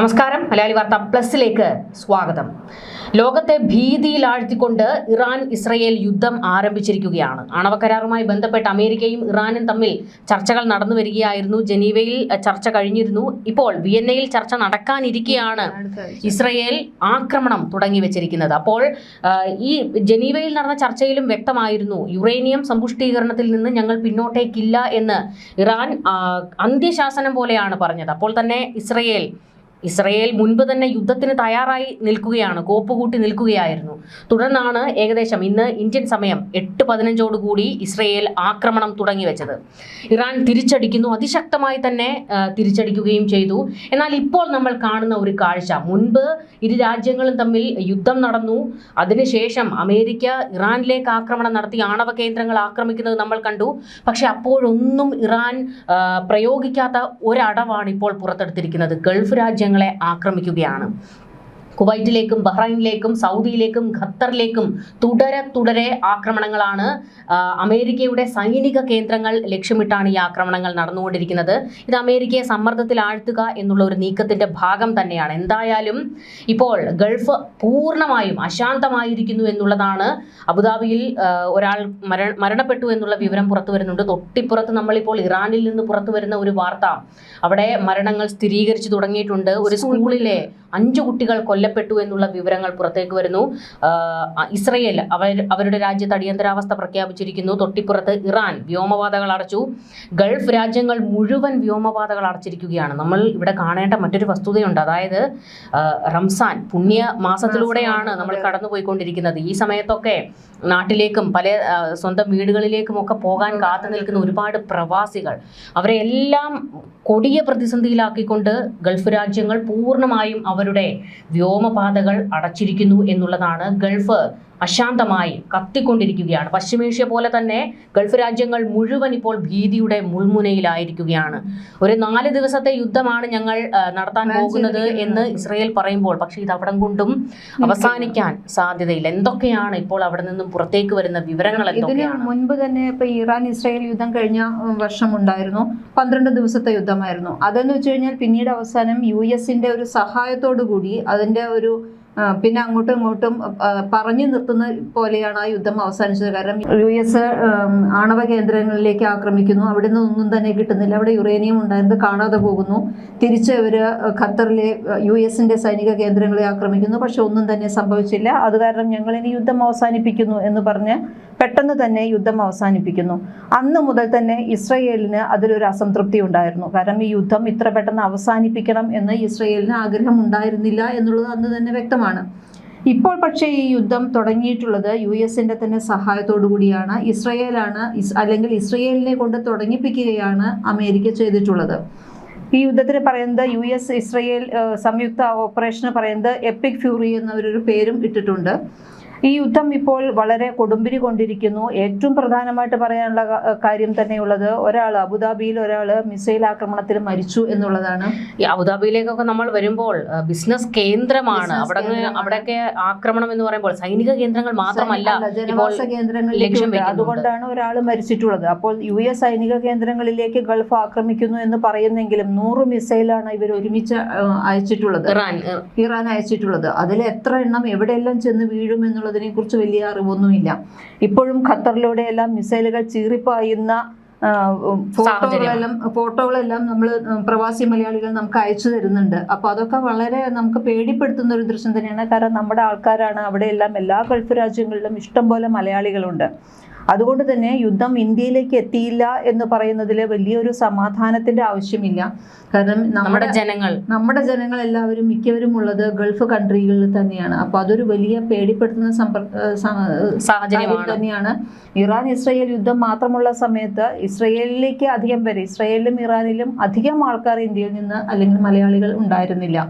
നമസ്കാരം. മലയാളി വാർത്ത പ്ലസിലേക്ക് സ്വാഗതം. ലോകത്തെ ഭീതിയിലാഴ്ത്തിക്കൊണ്ട് ഇറാൻ ഇസ്രയേൽ യുദ്ധം ആരംഭിച്ചിരിക്കുകയാണ്. ആണവ കരാറുമായി ബന്ധപ്പെട്ട് അമേരിക്കയും ഇറാനും തമ്മിൽ ചർച്ചകൾ നടന്നു വരികയായിരുന്നു. ജനീവയിൽ ചർച്ച കഴിഞ്ഞിരുന്നു. ഇപ്പോൾ വിയന്നയിൽ ചർച്ച നടക്കാനിരിക്കെയാണ് ഇസ്രയേൽ ആക്രമണം തുടങ്ങി വെച്ചിരിക്കുന്നത്. അപ്പോൾ ഈ ജനീവയിൽ നടന്ന ചർച്ചയിലും വ്യക്തമായിരുന്നു, യുറേനിയം സമ്പുഷ്ടീകരണത്തിൽ നിന്ന് ഞങ്ങൾ പിന്നോട്ടേക്കില്ല എന്ന് ഇറാൻ അന്ത്യശാസനം പോലെയാണ് പറഞ്ഞത്. അപ്പോൾ തന്നെ ഇസ്രയേൽ മുൻപ് തന്നെ യുദ്ധത്തിന് തയ്യാറായി നിൽക്കുകയാണ്, കോപ്പുകൂട്ടി നിൽക്കുകയായിരുന്നു. തുടർന്നാണ് ഏകദേശം ഇന്ന് ഇന്ത്യൻ സമയം 8:15 ഇസ്രയേൽ ആക്രമണം തുടങ്ങി വെച്ചത്. ഇറാൻ തിരിച്ചടിക്കുന്നു, അതിശക്തമായി തന്നെ തിരിച്ചടിക്കുകയും ചെയ്തു. എന്നാൽ ഇപ്പോൾ നമ്മൾ കാണുന്ന ഒരു കാഴ്ച, മുൻപ് ഇരു രാജ്യങ്ങളും തമ്മിൽ യുദ്ധം നടന്നു, അതിനുശേഷം അമേരിക്ക ഇറാനിലേക്ക് ആക്രമണം നടത്തി ആണവ കേന്ദ്രങ്ങൾ ആക്രമിക്കുന്നത് നമ്മൾ കണ്ടു. പക്ഷെ അപ്പോഴൊന്നും ഇറാൻ പ്രയോഗിക്കാത്ത ഒരടവാണ് ഇപ്പോൾ പുറത്തെടുത്തിരിക്കുന്നത്. ഗൾഫ് രാജ്യങ്ങളെ ആക്രമിക്കുകയാണ്. കുവൈറ്റിലേക്കും ബഹ്റൈനിലേക്കും സൗദിയിലേക്കും ഖത്തറിലേക്കും തുടരെ ആക്രമണങ്ങളാണ്. അമേരിക്കയുടെ സൈനിക കേന്ദ്രങ്ങൾ ലക്ഷ്യമിട്ടാണ് ഈ ആക്രമണങ്ങൾ നടന്നുകൊണ്ടിരിക്കുന്നത്. ഇത് അമേരിക്കയെ സമ്മർദ്ദത്തിലാഴ്ത്തുക എന്നുള്ള ഒരു നീക്കത്തിന്റെ ഭാഗം തന്നെയാണ്. എന്തായാലും ഇപ്പോൾ ഗൾഫ് പൂർണ്ണമായും അശാന്തമായിരിക്കുന്നു എന്നുള്ളതാണ്. അബുദാബിയിൽ ഒരാൾ മരണപ്പെട്ടു എന്നുള്ള വിവരം പുറത്തു വരുന്നുണ്ട്. തൊട്ടിപ്പുറത്ത് നമ്മളിപ്പോൾ ഇറാനിൽ നിന്ന് പുറത്തു വരുന്ന ഒരു വാർത്ത, അവിടെ മരണങ്ങൾ സ്ഥിരീകരിച്ചു തുടങ്ങിയിട്ടുണ്ട്. ഒരു സ്കൂളിലെ 5 കുട്ടികൾ കൊല്ലപ്പെട്ടു എന്നുള്ള വിവരങ്ങൾ പുറത്തേക്ക് വരുന്നു. ഇസ്രയേൽ അവരുടെ രാജ്യത്ത് അടിയന്തരാവസ്ഥ പ്രഖ്യാപിച്ചിരിക്കുന്നു. തൊട്ടിപ്പുറത്ത് ഇറാൻ വ്യോമപാതകൾ അടച്ചു. ഗൾഫ് രാജ്യങ്ങൾ മുഴുവൻ വ്യോമപാതകൾ അടച്ചിരിക്കുകയാണ്. നമ്മൾ ഇവിടെ കാണേണ്ട മറ്റൊരു വസ്തുതയുണ്ട്. അതായത് റംസാൻ പുണ്യ മാസത്തിലൂടെയാണ് നമ്മൾ കടന്നുപോയിക്കൊണ്ടിരിക്കുന്നത്. ഈ സമയത്തൊക്കെ നാട്ടിലേക്കും പല സ്വന്തം വീടുകളിലേക്കും ഒക്കെ പോകാൻ കാത്തു നിൽക്കുന്ന ഒരുപാട് പ്രവാസികൾ, അവരെ എല്ലാം കൊടിയ പ്രതിസന്ധിയിലാക്കിക്കൊണ്ട് ഗൾഫ് രാജ്യങ്ങൾ പൂർണ്ണമായും അവരുടെ വ്യോമപാതകൾ അടച്ചിരിക്കുന്നു എന്നുള്ളതാണ്. ഗൾഫ് അശാന്തമായി കത്തിക്കൊണ്ടിരിക്കുകയാണ്. പശ്ചിമേഷ്യ പോലെ തന്നെ ഗൾഫ് രാജ്യങ്ങൾ മുഴുവൻ ഇപ്പോൾ ഭീതിയുടെ മുൾമുനയിലായിരിക്കുകയാണ്. ഒരു 4 ദിവസത്തെ യുദ്ധമാണ് ഞങ്ങൾ നടത്താൻ പോകുന്നത് എന്ന് ഇസ്രയേൽ പറയുമ്പോൾ, പക്ഷേ ഇത് അവിടം കൊണ്ടും അവസാനിക്കാൻ സാധ്യതയില്ല. എന്തൊക്കെയാണ് ഇപ്പോൾ അവിടെ നിന്നും പുറത്തേക്ക് വരുന്ന വിവരങ്ങൾ? എന്തൊക്കെയാണ്? മുൻപ് തന്നെ ഇപ്പൊ ഇറാൻ ഇസ്രയേൽ യുദ്ധം കഴിഞ്ഞ വർഷം ഉണ്ടായിരുന്നു, 12 ദിവസത്തെ യുദ്ധമായിരുന്നു. അതെന്ന് വെച്ച് കഴിഞ്ഞാൽ പിന്നീട് അവസാനം US-ന്റെ ഒരു സഹായത്തോടു കൂടി അതിന്റെ ഒരു പിന്നെ അങ്ങോട്ടും ഇങ്ങോട്ടും പറഞ്ഞു നിർത്തുന്ന പോലെയാണ് ആ യുദ്ധം അവസാനിച്ചത്. കാരണം US ആണവ കേന്ദ്രങ്ങളിലേക്ക് ആക്രമിക്കുന്നു, അവിടെ നിന്ന് ഒന്നും തന്നെ കിട്ടുന്നില്ല. അവിടെ യുറേനിയം ഉണ്ടായിരുന്നത് കാണാതെ പോകുന്നു. തിരിച്ച് ഇവര് ഖത്തറിലെ US-ന്റെ സൈനിക കേന്ദ്രങ്ങളെ ആക്രമിക്കുന്നു. പക്ഷെ ഒന്നും തന്നെ സംഭവിച്ചില്ല. അത് കാരണം ഞങ്ങൾ ഇനി യുദ്ധം അവസാനിപ്പിക്കുന്നു എന്ന് പറഞ്ഞ് പെട്ടെന്ന് തന്നെ യുദ്ധം അവസാനിപ്പിക്കുന്നു. അന്ന് മുതൽ തന്നെ ഇസ്രയേലിന് അതിലൊരു അസംതൃപ്തി ഉണ്ടായിരുന്നു. കാരണം ഈ യുദ്ധം ഇത്ര പെട്ടെന്ന് അവസാനിപ്പിക്കണം എന്ന് ഇസ്രയേലിന് ആഗ്രഹം ഉണ്ടായിരുന്നില്ല എന്നുള്ളത് അന്ന് തന്നെ വ്യക്തമാണ്. ഇപ്പോൾ പക്ഷേ ഈ യുദ്ധം തുടങ്ങിയിട്ടുള്ളത് US-ന്റെ തന്നെ സഹായത്തോടു കൂടിയാണ്. അല്ലെങ്കിൽ ഇസ്രയേലിനെ കൊണ്ട് തുടങ്ങിപ്പിക്കുകയാണ് അമേരിക്ക ചെയ്തിട്ടുള്ളത്. ഈ യുദ്ധത്തിന് പറയുന്നത് US ഇസ്രയേൽ സംയുക്ത ഓപ്പറേഷന് പറയുന്നത് എപ്പിക് ഫ്യൂറി എന്നൊരു പേരും ഇട്ടിട്ടുണ്ട്. ഈ യുദ്ധം ഇപ്പോൾ വളരെ കൊടുമ്പിരി കൊണ്ടിരിക്കുന്നു. ഏറ്റവും പ്രധാനമായിട്ട് പറയാനുള്ള കാര്യം തന്നെയുള്ളത്, അബുദാബിയിൽ ഒരാൾ മിസൈൽ ആക്രമണത്തിൽ മരിച്ചു എന്നുള്ളതാണ്. ഈ അബുദാബിയിലേക്കൊക്കെ നമ്മൾ വരുമ്പോൾ ബിസിനസ് കേന്ദ്രമാണ്. അവിടെയൊക്കെ ആക്രമണം എന്ന് പറയുമ്പോൾ സൈനിക കേന്ദ്രങ്ങൾ മാത്രമല്ല, ജനവാസ കേന്ദ്രങ്ങളിലേക്ക്. അതുകൊണ്ടാണ് ഒരാൾ മരിച്ചിട്ടുള്ളത്. അപ്പോൾ US സൈനിക കേന്ദ്രങ്ങളിലേക്ക് ഗൾഫ് ആക്രമിക്കുന്നു എന്ന് പറയുന്നെങ്കിലും 100 മിസൈലാണ് ഇവർ ഒരുമിച്ച് അയച്ചിട്ടുള്ളത്, ഇറാൻ അയച്ചിട്ടുള്ളത്. അതിൽ എത്ര എണ്ണം എവിടെയെല്ലാം ചെന്ന് വീഴുമെന്നുള്ള അതിനെ കുറിച്ച് വലിയ അറിവൊന്നുമില്ല. ഇപ്പോഴും ഖത്തറിലൂടെ എല്ലാം മിസൈലുകൾ ചീറിപ്പായുന്ന ഫോട്ടോകളെല്ലാം നമ്മൾ പ്രവാസി മലയാളികൾ നമുക്ക് അയച്ചു തരുന്നുണ്ട്. അപ്പൊ അതൊക്കെ വളരെ നമുക്ക് പേടിപ്പെടുത്തുന്ന ഒരു ദൃശ്യം തന്നെയാണ്. കാരണം നമ്മുടെ ആൾക്കാരാണ് അവിടെയെല്ലാം, എല്ലാ ഗൾഫ് രാജ്യങ്ങളിലും ഇഷ്ടംപോലെ മലയാളികളുണ്ട്. അതുകൊണ്ട് തന്നെ യുദ്ധം ഇന്ത്യയിലേക്ക് എത്തിയില്ല എന്ന് പറയുന്നതിൽ വലിയൊരു സമാധാനത്തിന്റെ ആവശ്യമില്ല. കാരണം നമ്മുടെ ജനങ്ങൾ എല്ലാവരും മിക്കവരും ഉള്ളത് ഗൾഫ് കൺട്രികളിൽ തന്നെയാണ്. അപ്പൊ അതൊരു വലിയ പേടിപ്പെടുത്തുന്ന സാഹചര്യം തന്നെയാണ്. ഇറാൻ ഇസ്രയേൽ യുദ്ധം മാത്രമുള്ള സമയത്ത് ഇസ്രയേലിലേക്ക് അധികം പേര്, ഇസ്രയേലിലും ഇറാനിലും അധികം ആൾക്കാർ ഇന്ത്യയിൽ നിന്ന് അല്ലെങ്കിൽ മലയാളികൾ ഉണ്ടായിരുന്നില്ല.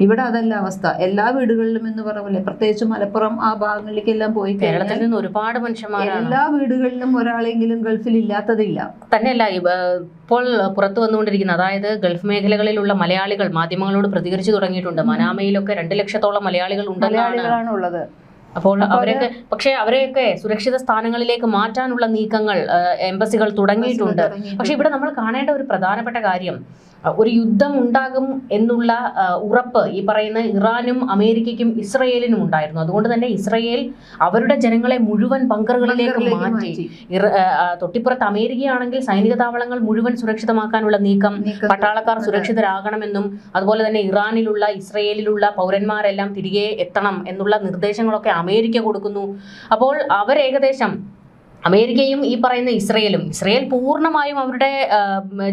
ഇവിടെ അതല്ല അവസ്ഥ. എല്ലാ വീടുകളിലും എന്ന് പറയല്ലേ, പ്രത്യേകിച്ച് മലപ്പുറം ആ ഭാഗങ്ങളിലേക്കെല്ലാം പോയി കേരളത്തിൽ നിന്ന് ഒരുപാട് മനുഷ്യന്മാർ, എല്ലാ വീടുകളിലും ഒരാളെങ്കിലും ഗൾഫിൽ ഇല്ലാത്തതില്ല. തന്നെയല്ല ഇപ്പോൾ പുറത്തു വന്നുകൊണ്ടിരിക്കുന്ന, അതായത് ഗൾഫ് മേഖലകളിലുള്ള മലയാളികൾ മാധ്യമങ്ങളോട് പ്രതികരിച്ചു തുടങ്ങിയിട്ടുണ്ട്. മനാമയിലൊക്കെ 2 ലക്ഷത്തോളം മലയാളികൾ ഉള്ളത്. അപ്പോൾ അവരെയൊക്കെ സുരക്ഷിത സ്ഥാനങ്ങളിലേക്ക് മാറ്റാനുള്ള നീക്കങ്ങൾ എംബസികൾ തുടങ്ങിയിട്ടുണ്ട്. പക്ഷെ ഇവിടെ നമ്മൾ കാണേണ്ട ഒരു പ്രധാനപ്പെട്ട കാര്യം, ഒരു യുദ്ധം ഉണ്ടാകും എന്നുള്ള ഉറപ്പ് ഈ പറയുന്ന ഇറാനും അമേരിക്കയ്ക്കും ഇസ്രയേലിനും ഉണ്ടായിരുന്നു. അതുകൊണ്ട് തന്നെ ഇസ്രയേൽ അവരുടെ ജനങ്ങളെ മുഴുവൻ ബങ്കറുകളിലേക്ക് മാറ്റി. തൊട്ടിപ്പുറത്ത് അമേരിക്കയാണെങ്കിൽ സൈനിക താവളങ്ങൾ മുഴുവൻ സുരക്ഷിതമാക്കാനുള്ള നീക്കം, പട്ടാളക്കാർ സുരക്ഷിതരാകണമെന്നും അതുപോലെ തന്നെ ഇറാനിലുള്ള ഇസ്രയേലിലുള്ള പൗരന്മാരെല്ലാം തിരികെ എത്തണം എന്നുള്ള നിർദ്ദേശങ്ങളൊക്കെ അമേരിക്ക കൊടുക്കുന്നു. അപ്പോൾ അവരേകദേശം അമേരിക്കയും ഈ പറയുന്ന ഇസ്രയേൽ പൂർണ്ണമായും അവരുടെ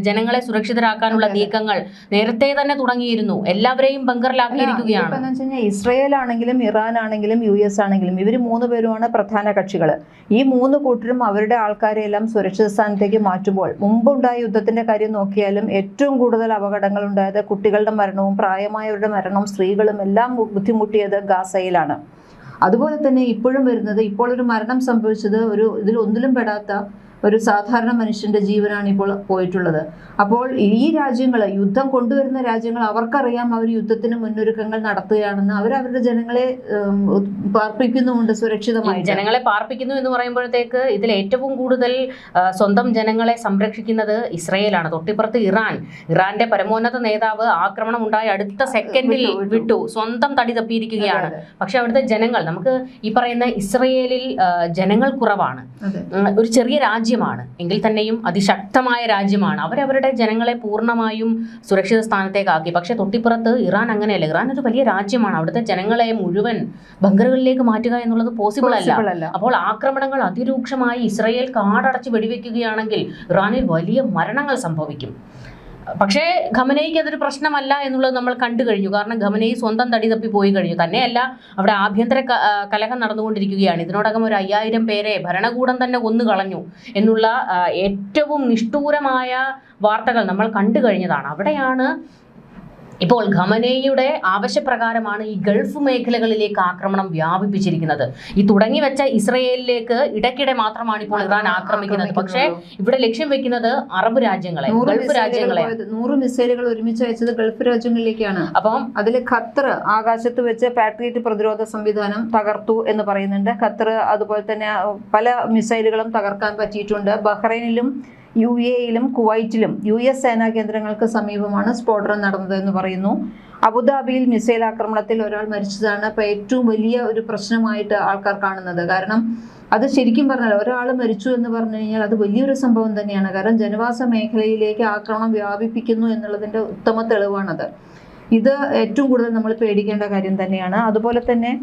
ജനങ്ങളെ സുരക്ഷിതരാക്കാനുള്ള നീക്കങ്ങൾ നേരത്തെ തന്നെ തുടങ്ങിയിരുന്നു. എല്ലാവരെയും ബങ്കറിലാക്കിയിരിക്കുകയാണ്. ഇസ്രയേൽ ആണെങ്കിലും ഇറാൻ ആണെങ്കിലും US ആണെങ്കിലും ഇവർ 3 പേരുമാണ് പ്രധാന കക്ഷികൾ. ഈ 3 കൂട്ടരും അവരുടെ ആൾക്കാരെ എല്ലാം സുരക്ഷിത സ്ഥാനത്തേക്ക് മാറ്റുമ്പോൾ മുമ്പുണ്ടായ യുദ്ധത്തിന്റെ കാര്യം നോക്കിയാലും ഏറ്റവും കൂടുതൽ അപകടങ്ങൾ ഉണ്ടായത് കുട്ടികളുടെ മരണവും പ്രായമായവരുടെ മരണവും സ്ത്രീകളും എല്ലാം ബുദ്ധിമുട്ടിയത് ഗാസയിലാണ്. അതുപോലെ തന്നെ ഇപ്പോഴും വരുന്നത്, ഇപ്പോൾ ഒരു മരണം സംഭവിച്ചത് ഇതിൽ ഒന്നിലും പെടാത്ത ഒരു സാധാരണ മനുഷ്യന്റെ ജീവനാണ് ഇപ്പോൾ പോയിട്ടുള്ളത്. അപ്പോൾ ഈ രാജ്യങ്ങൾ, യുദ്ധം കൊണ്ടുവരുന്ന രാജ്യങ്ങൾ, അവർക്കറിയാം അവർ യുദ്ധത്തിന് മുന്നൊരുക്കങ്ങൾ നടത്തുകയാണെന്ന്. അവരവരുടെ ജനങ്ങളെ പാർപ്പിക്കുന്നുമുണ്ട് സുരക്ഷിതമായി. ജനങ്ങളെ പാർപ്പിക്കുന്നു എന്ന് പറയുമ്പോഴത്തേക്ക് ഇതിൽ ഏറ്റവും കൂടുതൽ സ്വന്തം ജനങ്ങളെ സംരക്ഷിക്കുന്നത് ഇസ്രയേലാണ്. തൊട്ടിപ്പുറത്ത് ഇറാന്റെ പരമോന്നത നേതാവ് ആക്രമണം ഉണ്ടായ അടുത്ത സെക്കൻഡിൽ വിട്ടു, സ്വന്തം തടി തപ്പിയിരിക്കുകയാണ്. പക്ഷെ അവിടുത്തെ ജനങ്ങൾ, നമുക്ക് ഈ പറയുന്ന ഇസ്രയേലിൽ ജനങ്ങൾ കുറവാണ്, ഒരു ചെറിയ രാജ്യമാണ്, എങ്കിൽ തന്നെയും അതിശക്തമായ രാജ്യമാണ്. അവരവരുടെ ജനങ്ങളെ പൂർണ്ണമായും സുരക്ഷിത സ്ഥാനത്തേക്കാക്കി. പക്ഷെ തൊട്ടിപ്പുറത്ത് ഇറാൻ അങ്ങനെയല്ല. ഇറാൻ ഒരു വലിയ രാജ്യമാണ്. അവിടുത്തെ ജനങ്ങളെ മുഴുവൻ ബങ്കറുകളിലേക്ക് മാറ്റുക എന്നുള്ളത് പോസിബിൾ അല്ല. അപ്പോൾ ആക്രമണങ്ങൾ അതിരൂക്ഷമായി ഇസ്രയേൽ കാടടച്ച് വെടിവെക്കുകയാണെങ്കിൽ ഇറാനിൽ വലിയ മരണങ്ങൾ സംഭവിക്കും. പക്ഷേ ഖമനേയ്ക്ക് അതൊരു പ്രശ്നമല്ല എന്നുള്ളത് നമ്മൾ കണ്ടു കഴിഞ്ഞു. കാരണം ഖമനേയി സ്വന്തം തടി തപ്പി പോയി കഴിഞ്ഞു. തന്നെയല്ല, അവിടെ ആഭ്യന്തര കലഹം നടന്നുകൊണ്ടിരിക്കുകയാണ്. ഇതിനോടകം ഒരു 5000 പേരെ ഭരണകൂടം തന്നെ കൊന്നുകളഞ്ഞു എന്നുള്ള ഏറ്റവും നിഷ്ഠൂരമായ വാർത്തകൾ നമ്മൾ കണ്ടു കഴിഞ്ഞതാണ്. അവിടെയാണ് ഇപ്പോൾ ഖമനേയിയുടെ ആവശ്യപ്രകാരമാണ് ഈ ഗൾഫ് മേഖലകളിലേക്ക് ആക്രമണം വ്യാപിപ്പിച്ചിരിക്കുന്നത്. ഈ തുടങ്ങി വെച്ച ഇസ്രയേലിലേക്ക് ഇടയ്ക്കിടെ മാത്രമാണ് ഇപ്പോൾ ഇറാൻ ആക്രമിക്കുന്നത്. പക്ഷേ ഇവിടെ ലക്ഷ്യം വെക്കുന്നത് അറബ് രാജ്യങ്ങളെ, ഗൾഫ് രാജ്യങ്ങളെ. 100 മിസൈലുകൾ ഒരുമിച്ച് അയച്ചത് ഗൾഫ് രാജ്യങ്ങളിലേക്കാണ്. അപ്പം അതിൽ ഖത്തർ ആകാശത്ത് വെച്ച് പാട്രിയറ്റ് പ്രതിരോധ സംവിധാനം തകർത്തു എന്ന് പറയുന്നുണ്ട്. ഖത്തർ അതുപോലെ തന്നെ പല മിസൈലുകളും തകർക്കാൻ പറ്റിയിട്ടുണ്ട്. ബഹ്റൈനിലും UAEയിലും കുവൈറ്റിലും US സേനാ കേന്ദ്രങ്ങൾക്ക് സമീപമാണ് സ്ഫോടനം നടന്നത് എന്ന് പറയുന്നു. അബുദാബിയിൽ മിസൈൽ ആക്രമണത്തിൽ ഒരാൾ മരിച്ചതാണ് ഇപ്പോൾ ഏറ്റവും വലിയ ഒരു പ്രശ്നമായിട്ട് ആൾക്കാർ കാണുന്നത്. കാരണം അത് ശരിക്കും പറഞ്ഞാൽ ഒരാൾ മരിച്ചു എന്ന് പറഞ്ഞു കഴിഞ്ഞാൽ അത് വലിയൊരു സംഭവം തന്നെയാണ്. കാരണം ജനവാസ മേഖലയിലേക്ക് ആക്രമണം വ്യാപിപ്പിക്കുന്നു എന്നുള്ളതിൻ്റെ ഉത്തമ തെളിവാണത്. ഇത് ഏറ്റവും കൂടുതൽ നമ്മൾ പേടിക്കേണ്ട കാര്യം തന്നെയാണ്. അതുപോലെ തന്നെ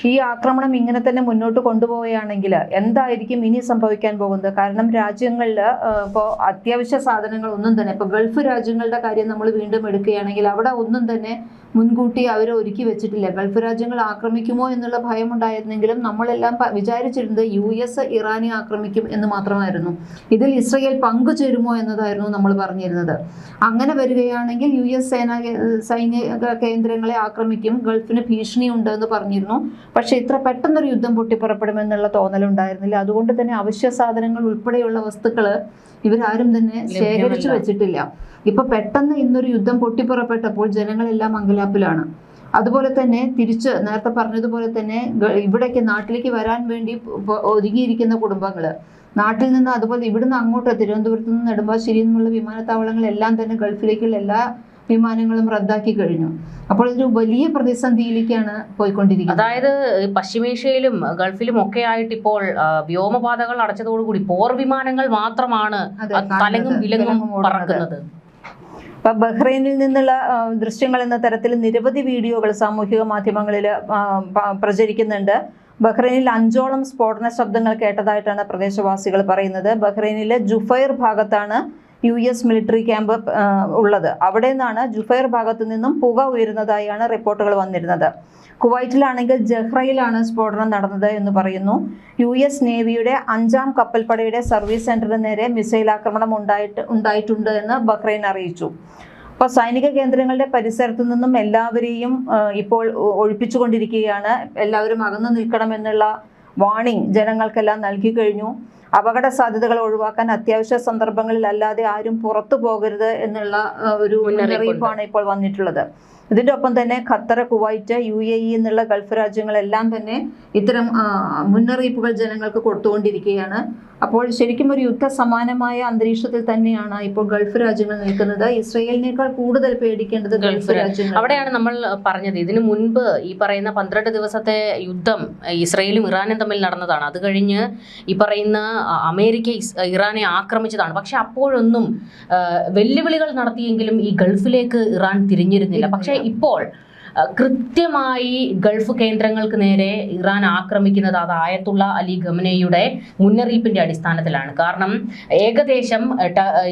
ഈ ആക്രമണം ഇങ്ങനെ തന്നെ മുന്നോട്ട് കൊണ്ടുപോവുകയാണെങ്കിൽ എന്തായിരിക്കും ഇനി സംഭവിക്കാൻ പോകുന്നത്? കാരണം രാജ്യങ്ങളിൽ ഇപ്പോൾ അത്യാവശ്യ സാധനങ്ങൾ ഒന്നും തന്നെ, ഇപ്പോൾ ഗൾഫ് രാജ്യങ്ങളുടെ കാര്യം നമ്മൾ വീണ്ടും എടുക്കുകയാണെങ്കിൽ അവിടെ ഒന്നും തന്നെ മുൻകൂട്ടി അവർ ഒരുക്കി വെച്ചിട്ടില്ല. ഗൾഫ് രാജ്യങ്ങൾ ആക്രമിക്കുമോ എന്നുള്ള ഭയമുണ്ടായിരുന്നെങ്കിലും നമ്മളെല്ലാം വിചാരിച്ചിരുന്നത് US ഇറാനെ ആക്രമിക്കും എന്ന് മാത്രമായിരുന്നു. ഇതിൽ ഇസ്രയേൽ പങ്കുചേരുമോ എന്നതായിരുന്നു നമ്മൾ പറഞ്ഞിരുന്നത്. അങ്ങനെ വരികയാണെങ്കിൽ US സൈനിക കേന്ദ്രങ്ങളെ ആക്രമിക്കും, ഗൾഫിന് ഭീഷണിയുണ്ട് എന്ന് പറഞ്ഞിരുന്നു. പക്ഷെ ഇത്ര പെട്ടെന്നൊരു യുദ്ധം പൊട്ടിപ്പുറപ്പെടുമെന്നുള്ള തോന്നലുണ്ടായിരുന്നില്ല. അതുകൊണ്ട് തന്നെ അവശ്യ സാധനങ്ങൾ ഉൾപ്പെടെയുള്ള വസ്തുക്കൾ ഇവരാരും തന്നെ ശേഖരിച്ചു വെച്ചിട്ടില്ല. ഇപ്പൊ പെട്ടെന്ന് ഇന്നൊരു യുദ്ധം പൊട്ടിപ്പുറപ്പെട്ടപ്പോൾ ജനങ്ങളെല്ലാം അങ്കലാപ്പിലാണ്. അതുപോലെ തന്നെ തിരിച്ച് നേരത്തെ പറഞ്ഞതുപോലെ തന്നെ ഇവിടേക്ക് നാട്ടിലേക്ക് വരാൻ വേണ്ടി ഒരുങ്ങിയിരിക്കുന്ന കുടുംബങ്ങള്, നാട്ടിൽ നിന്ന് അതുപോലെ ഇവിടുന്ന് അങ്ങോട്ട് തിരുവനന്തപുരത്ത് നിന്ന് നെടുമ്പാശ്ശേരിയിൽ നിന്നുള്ള വിമാനത്താവളങ്ങളെല്ലാം തന്നെ ഗൾഫിലേക്കുള്ള എല്ലാ വിമാനങ്ങളും റദ്ദാക്കി കഴിഞ്ഞു. അപ്പോൾ ഇതൊരു വലിയ പ്രതിസന്ധിയിലേക്കാണ് പോയിക്കൊണ്ടിരിക്കുന്നത്. അതായത് പശ്ചിമേഷ്യയിലും ഗൾഫിലും ഒക്കെ ആയിട്ട് ഇപ്പോൾ വ്യോമപാതകൾ അടച്ചതോടുകൂടി പോർ വിമാനങ്ങൾ മാത്രമാണ് തലങ്ങും വിലങ്ങും പറക്കുന്നത്. ഇപ്പൊ ബഹ്റൈനിൽ നിന്നുള്ള ദൃശ്യങ്ങൾ എന്ന തരത്തിൽ നിരവധി വീഡിയോകൾ സാമൂഹിക മാധ്യമങ്ങളിൽ പ്രചരിക്കുന്നുണ്ട്. ബഹ്റൈനിൽ 5ഓളം സ്ഫോടന ശബ്ദങ്ങൾ കേട്ടതായിട്ടാണ് പ്രദേശവാസികൾ പറയുന്നത്. ബഹ്റൈനിലെ ജുഫൈർ ഭാഗത്താണ് US മിലിറ്ററി ക്യാമ്പ് ഉള്ളത്. അവിടെ നിന്നാണ് ജുഫൈർ ഭാഗത്തു നിന്നും പുക ഉയരുന്നതായാണ് റിപ്പോർട്ടുകൾ വന്നിരുന്നത്. കുവൈറ്റിലാണെങ്കിൽ ജഹ്റയിലാണ് സ്ഫോടനം നടന്നത് എന്ന് പറയുന്നു. US നേവിയുടെ 5ാം കപ്പൽപ്പടയുടെ സർവീസ് സെന്ററിന് നേരെ മിസൈൽ ആക്രമണം ഉണ്ടായിട്ടുണ്ട് എന്ന് ബഹ്റൈൻ അറിയിച്ചു. അപ്പോൾ സൈനിക കേന്ദ്രങ്ങളുടെ പരിസരത്തു നിന്നും എല്ലാവരെയും ഇപ്പോൾ ഒഴിപ്പിച്ചുകൊണ്ടിരിക്കുകയാണ്. എല്ലാവരും അകന്നു നിൽക്കണമെന്നുള്ള വാണിംഗ് ജനങ്ങൾക്കെല്ലാം നൽകി കഴിഞ്ഞു. അപകട സാധ്യതകൾ ഒഴിവാക്കാൻ അത്യാവശ്യ സന്ദർഭങ്ങളിൽ അല്ലാതെ ആരും പുറത്തു പോകരുത് എന്നുള്ള ഒരു മുന്നറിയിപ്പാണ് ഇപ്പോൾ വന്നിട്ടുള്ളത്. ഇതിൻ്റെ ഒപ്പം തന്നെ ഖത്തർ, കുവൈറ്റ്, UAE എന്നുള്ള ഗൾഫ് രാജ്യങ്ങളെല്ലാം തന്നെ ഇത്തരം മുന്നറിയിപ്പുകൾ ജനങ്ങൾക്ക് കൊടുത്തുകൊണ്ടിരിക്കുകയാണ്. അപ്പോൾ ശരിക്കും ഒരു യുദ്ധ സമാനമായ അന്തരീക്ഷത്തിൽ തന്നെയാണ് ഇപ്പോൾ ഗൾഫ് രാജ്യങ്ങൾ നിൽക്കുന്നത്. ഇസ്രയേലിനേക്കാൾ കൂടുതൽ പേടിക്കേണ്ടത് ഗൾഫ് രാജ്യങ്ങൾ. അവിടെയാണ് നമ്മൾ പറഞ്ഞത്, ഇതിനു മുൻപ് ഈ പറയുന്ന 12 ദിവസത്തെ യുദ്ധം ഇസ്രയേലും ഇറാനും തമ്മിൽ നടന്നതാണ്. അത് കഴിഞ്ഞ് ഈ പറയുന്ന അമേരിക്ക ഇറാനെ ആക്രമിച്ചതാണ്. പക്ഷെ അപ്പോഴൊന്നും വെല്ലുവിളികൾ നടത്തിയെങ്കിലും ഈ ഗൾഫിലേക്ക് ഇറാൻ തിരിഞ്ഞിരുന്നില്ല. പക്ഷെ ഇപ്പോൾ കൃത്യമായി ഗൾഫ് കേന്ദ്രങ്ങൾക്ക് നേരെ ഇറാൻ ആക്രമിക്കുന്നത് അത് ആയത്തുള്ള അലി ഖമനേയുടെ മുന്നറിയിപ്പിന്റെ അടിസ്ഥാനത്തിലാണ്. കാരണം ഏകദേശം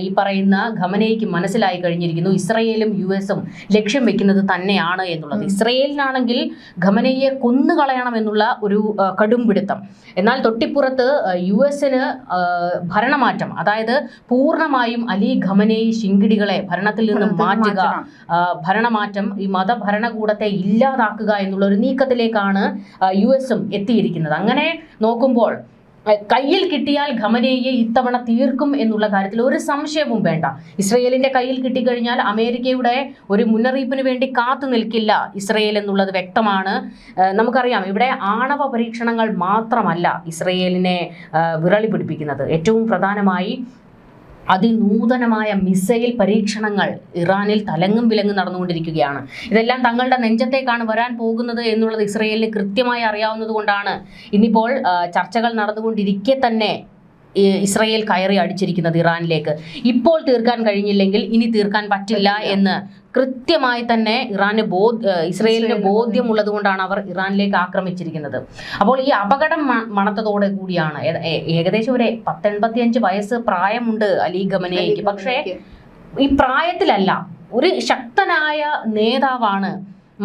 ഈ പറയുന്ന ഖമനേയ്ക്ക് മനസ്സിലായി കഴിഞ്ഞിരിക്കുന്നു ഇസ്രയേലും US-ഉം ലക്ഷ്യം വെക്കുന്നത് തന്നെയാണ് എന്നുള്ളത്. ഇസ്രയേലിനാണെങ്കിൽ ഖമനേയെ കൊന്നുകളയണം എന്നുള്ള ഒരു കടുംപിടുത്തം. എന്നാൽ തൊട്ടിപ്പുറത്ത് US-ന് ഭരണമാറ്റം, അതായത് പൂർണ്ണമായും അലി ഖമനേയി ശിങ്കിടികളെ ഭരണത്തിൽ നിന്നും മാറ്റുക, ഭരണമാറ്റം, ഈ മതഭരണകൂടത്തെ ഇല്ലാതാക്കുക എന്നുള്ള ഒരു നീക്കത്തിലേക്കാണ് US-ഉം എത്തിയിരിക്കുന്നത്. അങ്ങനെ നോക്കുമ്പോൾ കയ്യിൽ കിട്ടിയാൽ ഖമനേയെ ഇത്തവണ തീർക്കും എന്നുള്ള കാര്യത്തിൽ ഒരു സംശയവും വേണ്ട. ഇസ്രയേലിന്റെ കയ്യിൽ കിട്ടിക്കഴിഞ്ഞാൽ അമേരിക്കയുടെ ഒരു മുന്നറിയിപ്പിന് വേണ്ടി കാത്തു നിൽക്കില്ല ഇസ്രയേൽ എന്നുള്ളത് വ്യക്തമാണ്. നമുക്കറിയാം, ഇവിടെ ആണവ പരീക്ഷണങ്ങൾ മാത്രമല്ല ഇസ്രയേലിനെ വിറളി പിടിപ്പിക്കുന്നത്. ഏറ്റവും പ്രധാനമായി അതിനൂതനമായ മിസൈൽ പരീക്ഷണങ്ങൾ ഇറാനിൽ തലങ്ങും വിലങ്ങും നടന്നുകൊണ്ടിരിക്കുകയാണ്. ഇതെല്ലാം തങ്ങളുടെ നെഞ്ചത്തേക്കാണ് വരാൻ പോകുന്നത് എന്നുള്ളത് ഇസ്രയേലിന് കൃത്യമായി അറിയാവുന്നത് കൊണ്ടാണ് ഇന്നിപ്പോൾ ചർച്ചകൾ നടന്നുകൊണ്ടിരിക്കെ തന്നെ ഇസ്രയേൽ കയറി അടിച്ചിരിക്കുന്നത് ഇറാനിലേക്ക്. ഇപ്പോൾ തീർക്കാൻ കഴിഞ്ഞില്ലെങ്കിൽ ഇനി തീർക്കാൻ പറ്റില്ല എന്ന് കൃത്യമായി തന്നെ ഇസ്രയേലിന് ബോധ്യമുള്ളത് കൊണ്ടാണ് അവർ ഇറാനിലേക്ക് ആക്രമിച്ചിരിക്കുന്നത്. അപ്പോൾ ഈ അപകടം മണത്തതോടെ കൂടിയാണ് ഏകദേശം ഒരു 85 വയസ്സ് പ്രായമുണ്ട് അലി ഖമനേയ്ക്ക്. പക്ഷേ ഈ പ്രായത്തിലല്ല, ഒരു ശക്തനായ നേതാവാണ്,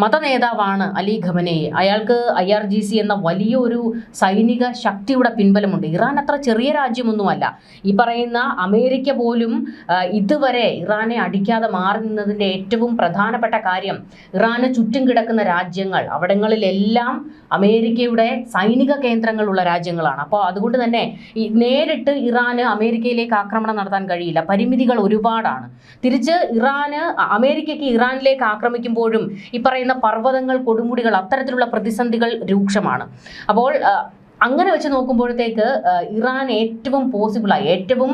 മതനേതാവാണ് അലി ഖമനേയി. അയാൾക്ക് IRGC എന്ന വലിയൊരു സൈനിക ശക്തിയുടെ പിൻബലമുണ്ട്. ഇറാൻ അത്ര ചെറിയ രാജ്യമൊന്നുമല്ല. ഈ പറയുന്ന അമേരിക്ക പോലും ഇതുവരെ ഇറാനെ അടിക്കാതെ മാറി നിന്നതിൻ്റെ ഏറ്റവും പ്രധാനപ്പെട്ട കാര്യം ഇറാന് ചുറ്റും കിടക്കുന്ന രാജ്യങ്ങൾ, അവിടങ്ങളിലെല്ലാം അമേരിക്കയുടെ സൈനിക കേന്ദ്രങ്ങളുള്ള രാജ്യങ്ങളാണ്. അപ്പോൾ അതുകൊണ്ട് തന്നെ നേരിട്ട് ഇറാന് അമേരിക്കയിലേക്ക് ആക്രമണം നടത്താൻ കഴിയില്ല, പരിമിതികൾ ഒരുപാടാണ്. തിരിച്ച് അമേരിക്കയ്ക്ക് ഇറാനിലേക്ക് ആക്രമിക്കുമ്പോഴും ഈ പറയുന്ന പർവ്വതങ്ങൾ, കൊടുമുടികൾ, അത്തരത്തിലുള്ള പ്രതിസന്ധികൾ രൂക്ഷമാണ്. അപ്പോൾ അങ്ങനെ വെച്ച് നോക്കുമ്പോഴത്തേക്ക് ഇറാൻ ഏറ്റവും പോസിബിളായി, ഏറ്റവും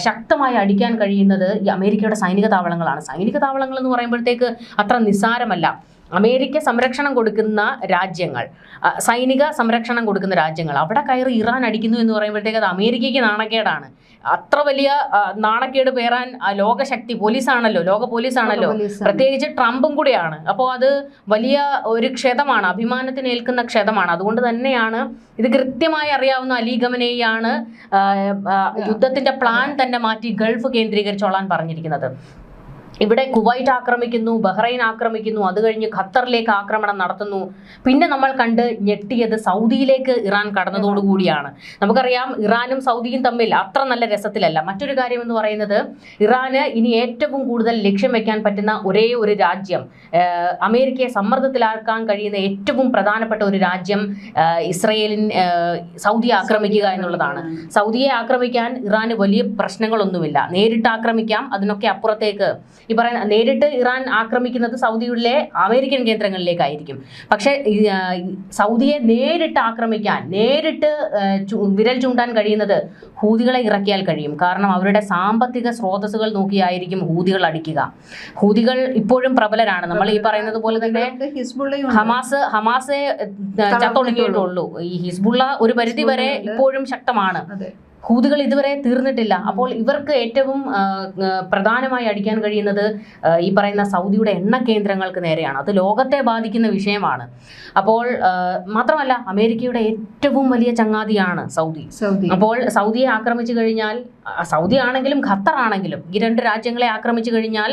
ശക്തമായി അടിക്കാൻ കഴിയുന്നത് ഈ അമേരിക്കയുടെ സൈനിക താവളങ്ങളാണ്. സൈനിക താവളങ്ങൾ എന്ന് പറയുമ്പോഴത്തേക്ക് അത്ര നിസ്സാരമല്ല. അമേരിക്ക സംരക്ഷണം കൊടുക്കുന്ന രാജ്യങ്ങൾ, സൈനിക സംരക്ഷണം കൊടുക്കുന്ന രാജ്യങ്ങൾ, അവിടെ കയറി ഇറാൻ അടിക്കുന്നു എന്ന് പറയുമ്പോഴത്തേക്ക് അത് അമേരിക്കയ്ക്ക് നാണക്കേടാണ്. അത്ര വലിയ നാണക്കേട് പേറാൻ ലോകശക്തി പോലീസാണല്ലോ, ലോക പോലീസാണല്ലോ, പ്രത്യേകിച്ച് ട്രംപും കൂടിയാണ്. അപ്പോൾ അത് വലിയ ഒരു ക്ഷതമാണ്, അഭിമാനത്തിന് ഏൽക്കുന്ന ക്ഷതമാണ്. അതുകൊണ്ട് തന്നെയാണ് ഇത് കൃത്യമായി അറിയാവുന്ന അലി ഖമനേയിയാണ് യുദ്ധത്തിന്റെ പ്ലാൻ തന്നെ മാറ്റി ഗൾഫ് കേന്ദ്രീകരിച്ചോളാൻ പറഞ്ഞിരിക്കുന്നത്. ഇവിടെ കുവൈറ്റ് ആക്രമിക്കുന്നു, ബഹ്റൈൻ ആക്രമിക്കുന്നു, അത് കഴിഞ്ഞ് ഖത്തറിലേക്ക് ആക്രമണം നടത്തുന്നു. പിന്നെ നമ്മൾ കണ്ട് ഞെട്ടിയത് സൗദിയിലേക്ക് ഇറാൻ കടന്നതോടുകൂടിയാണ്. നമുക്കറിയാം, ഇറാനും സൗദിയും തമ്മിൽ അത്ര നല്ല രസത്തിലല്ല. മറ്റൊരു കാര്യം എന്ന് പറയുന്നത്, ഇറാന് ഇനി ഏറ്റവും കൂടുതൽ ലക്ഷ്യം വെക്കാൻ പറ്റുന്ന ഒരേ ഒരു രാജ്യം, അമേരിക്കയെ സമ്മർദ്ദത്തിലാക്കാൻ കഴിയുന്ന ഏറ്റവും പ്രധാനപ്പെട്ട ഒരു രാജ്യം സൗദിയെ ആക്രമിക്കുക എന്നുള്ളതാണ്. സൗദിയെ ആക്രമിക്കാൻ ഇറാന് വലിയ പ്രശ്നങ്ങളൊന്നുമില്ല, നേരിട്ട് ആക്രമിക്കാം. അതിനൊക്കെ അപ്പുറത്തേക്ക് ഈ പറയുന്ന നേരിട്ട് ഇറാൻ ആക്രമിക്കുന്നത് സൗദിയിലെ അമേരിക്കൻ കേന്ദ്രങ്ങളിലേക്കായിരിക്കും. പക്ഷേ സൗദിയെ നേരിട്ട് ആക്രമിക്കാൻ, നേരിട്ട് വിരൽ ചൂണ്ടാൻ കഴിയുന്നത് ഹൂതികളെ ഇറക്കിയാൽ കഴിയും. കാരണം അവരുടെ സാമ്പത്തിക സ്രോതസ്സുകൾ നോക്കിയായിരിക്കും ഹൂതികൾ അടിക്കുക. ഹൂതികൾ ഇപ്പോഴും പ്രബലരാണ്. നമ്മൾ ഈ പറയുന്നത് പോലെ തന്നെ ഹമാസെ ചത്തൊടുങ്ങിയിട്ടുള്ളൂ. ഈ ഹിസ്ബുള്ള ഒരു പരിധി വരെ ഇപ്പോഴും ശക്തമാണ്. ഹൂതികൾ ഇതുവരെ തീർന്നിട്ടില്ല. അപ്പോൾ ഇവർക്ക് ഏറ്റവും പ്രധാനമായി അടിക്കാൻ കഴിയുന്നത് ഈ പറയുന്ന സൗദിയുടെ എണ്ണ കേന്ദ്രങ്ങൾക്ക് നേരെയാണ്. അത് ലോകത്തെ ബാധിക്കുന്ന വിഷയമാണ്. അപ്പോൾ മാത്രമല്ല, അമേരിക്കയുടെ ഏറ്റവും വലിയ ചങ്ങാതിയാണ് സൗദി. അപ്പോൾ സൗദിയെ ആക്രമിച്ചു കഴിഞ്ഞാൽ, സൗദി ആണെങ്കിലും ഖത്തർ ആണെങ്കിലും, ഈ രണ്ട് രാജ്യങ്ങളെ ആക്രമിച്ചു കഴിഞ്ഞാൽ,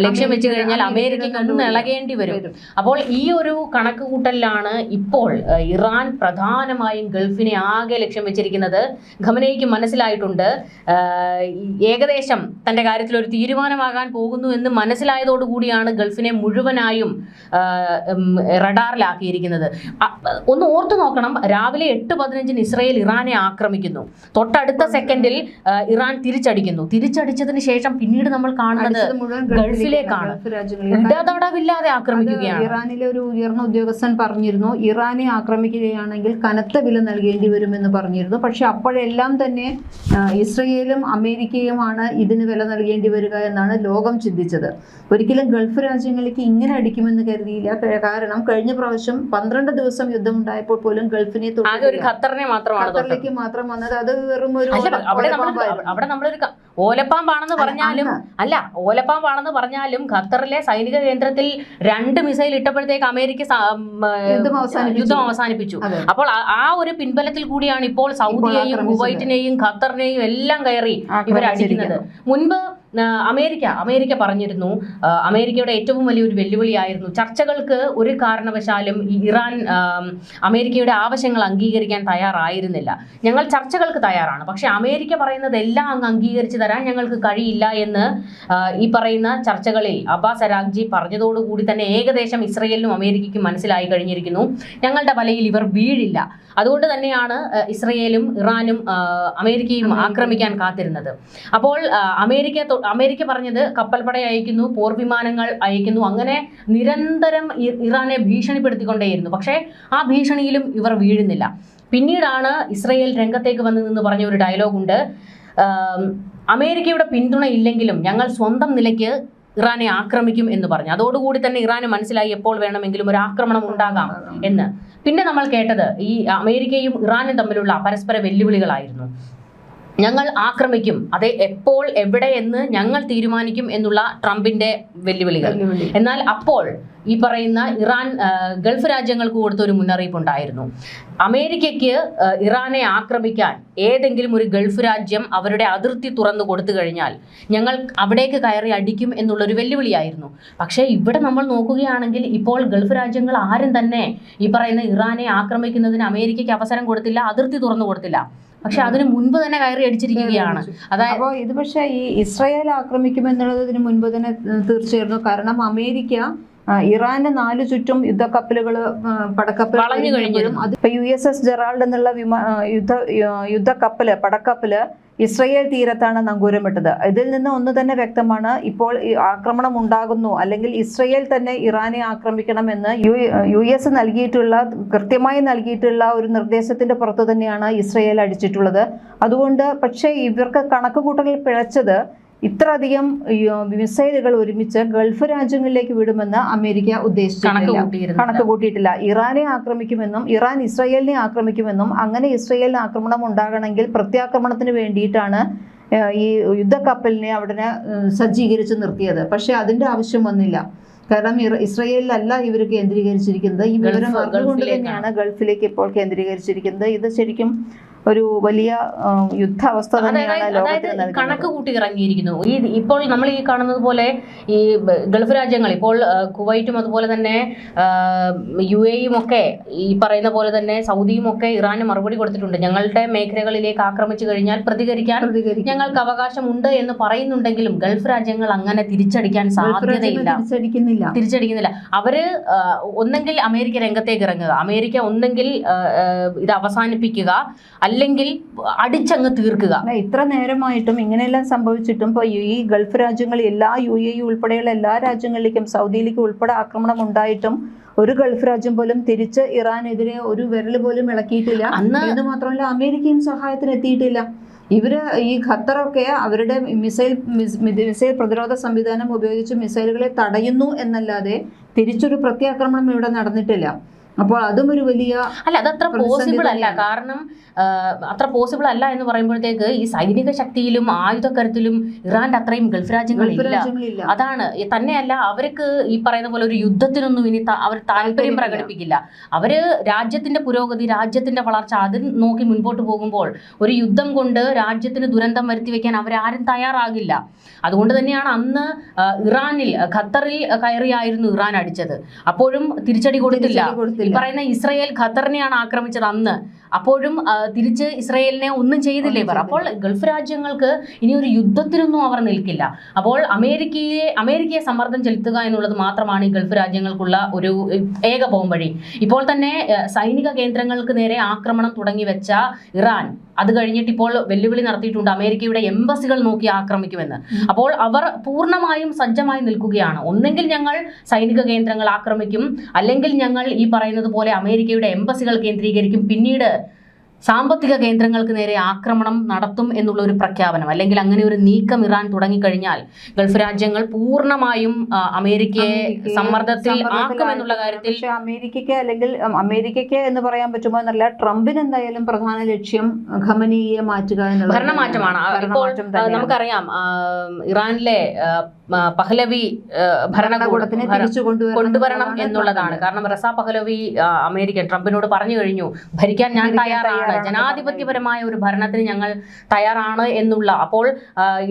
ലക്ഷ്യം വെച്ച് കഴിഞ്ഞാൽ അമേരിക്കയ്ക്ക് ഒന്ന് ഇളകേണ്ടി വരും. അപ്പോൾ ഈ ഒരു കണക്ക് കൂട്ടലിലാണ് ഇപ്പോൾ ഇറാൻ പ്രധാനമായും ഗൾഫിനെ ആകെ ലക്ഷ്യം വെച്ചിരിക്കുന്നത്. ഖമനേയിക്ക് മനസ്സിലായിട്ടുണ്ട് ഏകദേശം തൻ്റെ കാര്യത്തിൽ ഒരു തീരുമാനമാകാൻ പോകുന്നു എന്ന് മനസ്സിലായതോടുകൂടിയാണ് ഗൾഫിനെ മുഴുവനായും റഡാറിലാക്കിയിരിക്കുന്നത്. ഒന്ന് ഓർത്തു നോക്കണം, രാവിലെ 8:15 ഇസ്രയേൽ ഇറാനെ ആക്രമിക്കുന്നു. തൊട്ടടുത്ത സെക്കൻഡിൽ ഇറാൻ തിരിച്ചടിച്ചതിന് ശേഷം പിന്നീട് നമ്മൾ കാണുന്നത് ഗൾഫിലേക്കാണ്. ഇടതടവില്ലാതെ ആക്രമിക്കുകയാണ്. ഇറാനിലെ ഒരു ഉയർന്ന ഉദ്യോഗസ്ഥൻ പറഞ്ഞിരുന്നു, ഇറാനെ ആക്രമിക്കുകയാണെങ്കിൽ കനത്ത വില നൽകേണ്ടി വരുമെന്ന് പറഞ്ഞിരുന്നു. പക്ഷെ അപ്പോഴെല്ലാം തന്നെ ഇസ്രയേലും അമേരിക്കയുമാണ് ഇതിന് വില നൽകേണ്ടി വരിക എന്നാണ് ലോകം ചിന്തിച്ചത്. ഒരിക്കലും ഗൾഫ് രാജ്യങ്ങളിലേക്ക് ഇങ്ങനെ അടിക്കുമെന്ന് കരുതിയില്ല. കാരണം കഴിഞ്ഞ പ്രാവശ്യം 12 ദിവസം യുദ്ധം ഉണ്ടായപ്പോൾ പോലും ഗൾഫിനെ ഖത്തറിലേക്ക് മാത്രം വന്നത്. അത് വെറും ഒരു അവിടെ നമ്മളൊരു ഓലപ്പാമ്പാണെന്ന് പറഞ്ഞാലും ഖത്തറിലെ സൈനിക കേന്ദ്രത്തിൽ 2 മിസൈൽ ഇട്ടപ്പോഴത്തേക്ക് അമേരിക്ക യുദ്ധം അവസാനിപ്പിച്ചു. അപ്പോൾ ആ ഒരു പിൻബലത്തിൽ കൂടിയാണ് ഇപ്പോൾ സൗദിയെയും കുവൈറ്റിനെയും ഖത്തറിനെയും എല്ലാം കയറി ഇവരടിക്കുന്നത്. മുൻപ് അമേരിക്ക പറഞ്ഞിരുന്നു, അമേരിക്കയുടെ ഏറ്റവും വലിയൊരു വെല്ലുവിളിയായിരുന്നു ചർച്ചകൾക്ക് ഒരു കാരണവശാലും ഇറാൻ അമേരിക്കയുടെ ആവശ്യങ്ങൾ അംഗീകരിക്കാൻ തയ്യാറായിരുന്നില്ല. ഞങ്ങൾ ചർച്ചകൾക്ക് തയ്യാറാണ്, പക്ഷെ അമേരിക്ക പറയുന്നത് എല്ലാം അങ്ങ് അംഗീകരിച്ച് തരാൻ ഞങ്ങൾക്ക് കഴിയില്ല എന്ന് ഈ പറയുന്ന ചർച്ചകളിൽ അബ്ബാസ് അരാഗ്ചി പറഞ്ഞതോടുകൂടി തന്നെ ഏകദേശം ഇസ്രയേലിനും അമേരിക്കയ്ക്കും മനസ്സിലായി കഴിഞ്ഞിരിക്കുന്നു, ഞങ്ങളുടെ വലയിൽ ഇവർ വീഴില്ല. അതുകൊണ്ട് തന്നെയാണ് ഇറാനും അമേരിക്കയും ആക്രമിക്കാൻ കാത്തിരുന്നത്. അപ്പോൾ അമേരിക്ക പറഞ്ഞത് കപ്പൽപ്പട അയക്കുന്നു, പോർവിമാനങ്ങൾ അയക്കുന്നു, അങ്ങനെ നിരന്തരം ഇറാനെ ഭീഷണിപ്പെടുത്തിക്കൊണ്ടേയിരുന്നു. പക്ഷേ ആ ഭീഷണിയിലും ഇവർ വീഴുന്നില്ല. പിന്നീടാണ് ഇസ്രയേൽ രംഗത്തേക്ക് വന്ന് നിന്ന് പറഞ്ഞ ഒരു ഡയലോഗുണ്ട്, അമേരിക്കയുടെ പിന്തുണ ഇല്ലെങ്കിലും ഞങ്ങൾ സ്വന്തം നിലയ്ക്ക് ഇറാനെ ആക്രമിക്കും എന്ന് പറഞ്ഞു. അതോടുകൂടി തന്നെ ഇറാന് മനസ്സിലായി എപ്പോൾ വേണമെങ്കിലും ഒരു ആക്രമണം ഉണ്ടാകാം എന്ന്. പിന്നെ നമ്മൾ കേട്ടത് ഈ അമേരിക്കയും ഇറാനും തമ്മിലുള്ള പരസ്പര വെല്ലുവിളികളായിരുന്നു. ഞങ്ങൾ ആക്രമിക്കും, അത് എപ്പോൾ എവിടെ എന്ന് ഞങ്ങൾ തീരുമാനിക്കും എന്നുള്ള ട്രംപിന്റെ വെല്ലുവിളികൾ. എന്നാൽ അപ്പോൾ ഈ പറയുന്ന ഇറാൻ ഗൾഫ് രാജ്യങ്ങൾക്ക് കൊടുത്ത ഒരു മുന്നറിയിപ്പ് ഉണ്ടായിരുന്നു, അമേരിക്കയ്ക്ക് ഇറാനെ ആക്രമിക്കാൻ ഏതെങ്കിലും ഒരു ഗൾഫ് രാജ്യം അവരുടെ അതിർത്തി തുറന്നു കൊടുത്തു കഴിഞ്ഞാൽ ഞങ്ങൾ അവിടേക്ക് കയറി അടിക്കും എന്നുള്ളൊരു വെല്ലുവിളിയായിരുന്നു. പക്ഷേ ഇവിടെ നമ്മൾ നോക്കുകയാണെങ്കിൽ ഇപ്പോൾ ഗൾഫ് രാജ്യങ്ങൾ ആരും തന്നെ ഈ പറയുന്ന ഇറാനെ ആക്രമിക്കുന്നതിന് അമേരിക്കയ്ക്ക് അവസരം കൊടുത്തില്ല, അതിർത്തി തുറന്നു കൊടുത്തില്ല. പക്ഷെ അതിന് മുൻപ് തന്നെ കയറി അടിച്ചിരിക്കുകയാണ്. അതായത് ഇത് പക്ഷേ ഈ ഇസ്രായേൽ ആക്രമിക്കുമെന്നുള്ളതിന് മുൻപ് തന്നെ തീർച്ചയായിരുന്നു. കാരണം അമേരിക്ക ഇറാന് 4 ചുറ്റും യുദ്ധക്കപ്പലുകൾ പടക്കപ്പലും അത് USS ജെറാൾഡ് എന്നുള്ള പടക്കപ്പല് ഇസ്രയേൽ തീരത്താണ് നങ്കൂരമിട്ടത്. ഇതിൽ നിന്ന് ഒന്ന് തന്നെ വ്യക്തമാണ്, ഇപ്പോൾ ആക്രമണം ഉണ്ടാകുന്നു അല്ലെങ്കിൽ ഇസ്രയേൽ തന്നെ ഇറാനെ ആക്രമിക്കണമെന്ന് US കൃത്യമായി നൽകിയിട്ടുള്ള ഒരു നിർദ്ദേശത്തിന്റെ പുറത്തു തന്നെയാണ് ഇസ്രയേൽ അടിച്ചിട്ടുള്ളത്. അതുകൊണ്ട് പക്ഷേ ഇവർക്ക് കണക്കുകൂട്ടലിൽ പിഴച്ചത് ഇത്രയധികം മിസൈലുകൾ ഒരുമിച്ച് ഗൾഫ് രാജ്യങ്ങളിലേക്ക് വിടുമെന്ന് അമേരിക്ക കണക്ക് കൂട്ടിയിട്ടില്ല. ഇറാനെ ആക്രമിക്കുമെന്നും ഇറാൻ ഇസ്രയേലിനെ ആക്രമിക്കുമെന്നും അങ്ങനെ ഇസ്രയേലിന് ആക്രമണം ഉണ്ടാകണമെങ്കിൽ പ്രത്യാക്രമണത്തിന് വേണ്ടിയിട്ടാണ് ഈ യുദ്ധക്കപ്പലിനെ അവിടെ സജ്ജീകരിച്ച് നിർത്തിയത്. പക്ഷെ അതിന്റെ ആവശ്യം വന്നില്ല. കാരണം ഇസ്രയേലിലല്ല ഇവർ കേന്ദ്രീകരിച്ചിരിക്കുന്നത്. ഈ വിവരം അറിഞ്ഞുകൊണ്ട് തന്നെയാണ് ഗൾഫിലേക്ക് ഇപ്പോൾ കേന്ദ്രീകരിച്ചിരിക്കുന്നത്. ഇത് ശരിക്കും ഒരു വലിയ യുദ്ധാവസ്ഥ തന്നെയാണ് ലോകത്തിന് കണക്ക് കൂട്ടി ഇറങ്ങിയിരിക്കുന്നു. ഇപ്പോൾ നമ്മൾ ഈ കാണുന്നത് പോലെ ഈ ഗൾഫ് രാജ്യങ്ങൾ ഇപ്പോൾ കുവൈറ്റും അതുപോലെ തന്നെ UAEയും ഒക്കെ ഈ പറയുന്ന പോലെ തന്നെ സൗദിയും ഒക്കെ ഇറാന് മറുപടി കൊടുത്തിട്ടുണ്ട്. ഞങ്ങളുടെ മേഖലകളിലേക്ക് ആക്രമിച്ചു കഴിഞ്ഞാൽ പ്രതികരിക്കാൻ ഞങ്ങൾക്ക് അവകാശമുണ്ട് എന്ന് പറയുന്നുണ്ടെങ്കിലും ഗൾഫ് രാജ്യങ്ങൾ അങ്ങനെ തിരിച്ചടിക്കാൻ സാധ്യതയില്ല, തിരിച്ചടിക്കുന്നില്ല. അവര് ഒന്നെങ്കിൽ അമേരിക്ക രംഗത്തേക്ക് ഇറങ്ങുക, അമേരിക്ക ഒന്നെങ്കിൽ ഇത് അവസാനിപ്പിക്കുക, അല്ലെങ്കിൽ അടിച്ചങ്ങ് തീർക്കുക. ഇത്ര നേരമായിട്ടും ഇങ്ങനെയെല്ലാം സംഭവിച്ചിട്ടും ഇപ്പോൾ ഈ ഗൾഫ് രാജ്യങ്ങൾ എല്ലാ UAE ഉൾപ്പെടെയുള്ള എല്ലാ രാജ്യങ്ങളിലേക്കും സൗദിയിലേക്കും ഉൾപ്പെടെ ആക്രമണം ഉണ്ടായിട്ടും ഒരു ഗൾഫ് രാജ്യം പോലും തിരിച്ച് ഇറാനെതിരെ ഒരു വിരൽ പോലും ഇളക്കിയിട്ടില്ല. എന്ന് മാത്രമല്ല അമേരിക്കയും സഹായത്തിന് എത്തിയിട്ടില്ല. ഇവര് ഈ ഖത്തറൊക്കെ അവരുടെ മിസൈൽ പ്രതിരോധ സംവിധാനം ഉപയോഗിച്ച് മിസൈലുകളെ തടയുന്നു എന്നല്ലാതെ തിരിച്ചൊരു പ്രത്യാക്രമണം ഇവിടെ നടന്നിട്ടില്ല. അപ്പോൾ അതും ഒരു വലിയ അതത്ര പോസിബിൾ അല്ല. കാരണം അത്ര പോസിബിൾ അല്ല എന്ന് പറയുമ്പോഴത്തേക്ക് ഈ സൈനിക ശക്തിയിലും ആയുധക്കരുത്തിലും ഇറാന്റെ അത്രയും ഗൾഫ് രാജ്യങ്ങളില്ല. അതാണ് തന്നെയല്ല, അവർക്ക് ഈ പറയുന്ന പോലെ ഒരു യുദ്ധത്തിനൊന്നും ഇനി അവർ താല്പര്യം പ്രകടിപ്പിക്കില്ല. അവര് രാജ്യത്തിന്റെ പുരോഗതി, രാജ്യത്തിന്റെ വളർച്ച അത് നോക്കി മുൻപോട്ട് പോകുമ്പോൾ ഒരു യുദ്ധം കൊണ്ട് രാജ്യത്തിന് ദുരന്തം വരുത്തി വെക്കാൻ അവരാരും തയ്യാറാകില്ല. അതുകൊണ്ട് തന്നെയാണ് അന്ന് ഖത്തറിൽ കയറിയായിരുന്നു ഇറാൻ അടിച്ചത്. അപ്പോഴും തിരിച്ചടി കൊടുത്തില്ല. ഈ പറയുന്ന ഇസ്രയേൽ ഖത്തറിനെയാണ് ആക്രമിച്ചത്. അപ്പോഴും തിരിച്ച് ഇസ്രയേലിനെ ഒന്നും ചെയ്തില്ല ഇവർ. അപ്പോൾ ഗൾഫ് രാജ്യങ്ങൾക്ക് ഇനി ഒരു യുദ്ധത്തിനൊന്നും അവർ നിൽക്കില്ല. അപ്പോൾ അമേരിക്കയെ സമ്മർദ്ദം ചെലുത്തുക എന്നുള്ളത് മാത്രമാണ് ഈ ഗൾഫ് രാജ്യങ്ങൾക്കുള്ള ഒരു ഏക പോംവഴി. ഇപ്പോൾ തന്നെ സൈനിക കേന്ദ്രങ്ങൾക്ക് നേരെ ആക്രമണം തുടങ്ങി വെച്ച ഇറാൻ അത് കഴിഞ്ഞിട്ട് ഇപ്പോൾ വെല്ലുവിളി നടത്തിയിട്ടുണ്ട് അമേരിക്കയുടെ എംബസികൾ നോക്കി ആക്രമിക്കുമെന്ന്. അപ്പോൾ അവർ പൂർണ്ണമായും സജ്ജമായി നിൽക്കുകയാണ്. ഒന്നെങ്കിൽ ഞങ്ങൾ സൈനിക കേന്ദ്രങ്ങൾ ആക്രമിക്കും, അല്ലെങ്കിൽ ഞങ്ങൾ ഈ പറയുന്നത് പോലെ അമേരിക്കയുടെ എംബസികൾ കേന്ദ്രീകരിക്കും, പിന്നീട് സാമ്പത്തിക കേന്ദ്രങ്ങൾക്ക് നേരെ ആക്രമണം നടത്തും എന്നുള്ള ഒരു പ്രഖ്യാപനം, അല്ലെങ്കിൽ അങ്ങനെ ഒരു നീക്കം ഇറാൻ തുടങ്ങിക്കഴിഞ്ഞാൽ ഗൾഫ് രാജ്യങ്ങൾ പൂർണ്ണമായും അമേരിക്കയെ സമ്മർദ്ദത്തിൽ ആക്കുമെന്നുള്ള കാര്യത്തിൽ അമേരിക്കയ്ക്ക് എന്ന് പറയാൻ പറ്റുമോ എന്നല്ല, ട്രംപിന് എന്തായാലും പ്രധാന ലക്ഷ്യം ഖമനേയിയെ മാറ്റുക എന്നുള്ള ഭരണമാറ്റമാണ്. ഇപ്പോൾ നമുക്കറിയാം ഇറാനിലെ പഹ്ലവി ഭരണകൂടത്തിന് കൊണ്ടുവരണം എന്നുള്ളതാണ്. കാരണം റസാ പഹ്ലവി അമേരിക്കൻ ട്രംപിനോട് പറഞ്ഞു കഴിഞ്ഞു, ഭരിക്കാൻ ഞാൻ തയ്യാറാണ്, ജനാധിപത്യപരമായ ഒരു ഭരണത്തിന് ഞങ്ങൾ തയ്യാറാണ് എന്നുള്ള. അപ്പോൾ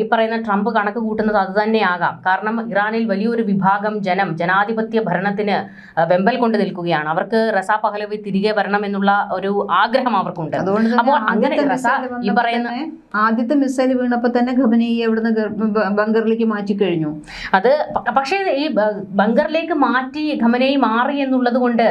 ഈ പറയുന്ന ട്രംപ് കണക്ക് കൂട്ടുന്നത് അത് തന്നെയാകാം. കാരണം ഇറാനിൽ വലിയൊരു വിഭാഗം ജനാധിപത്യ ഭരണത്തിന് വെമ്പൽ കൊണ്ട് നിൽക്കുകയാണ്. അവർക്ക് റസാ പഹ്ലവി തിരികെ വരണം എന്നുള്ള ഒരു ആഗ്രഹം അവർക്കുണ്ട്. അപ്പോൾ അങ്ങനെ ഈ പറയുന്ന ആദ്യത്തെ മിസൈൽ വീണപ്പോൾ തന്നെ ഖമനേയി അവിടുന്ന് ബങ്കറിലേക്ക് മാറ്റി കഴിഞ്ഞു. അത് പക്ഷേ ഈ ബങ്കറിലേക്ക് മാറ്റി ഖമനേയി മാറി എന്നുള്ളത് കൊണ്ട്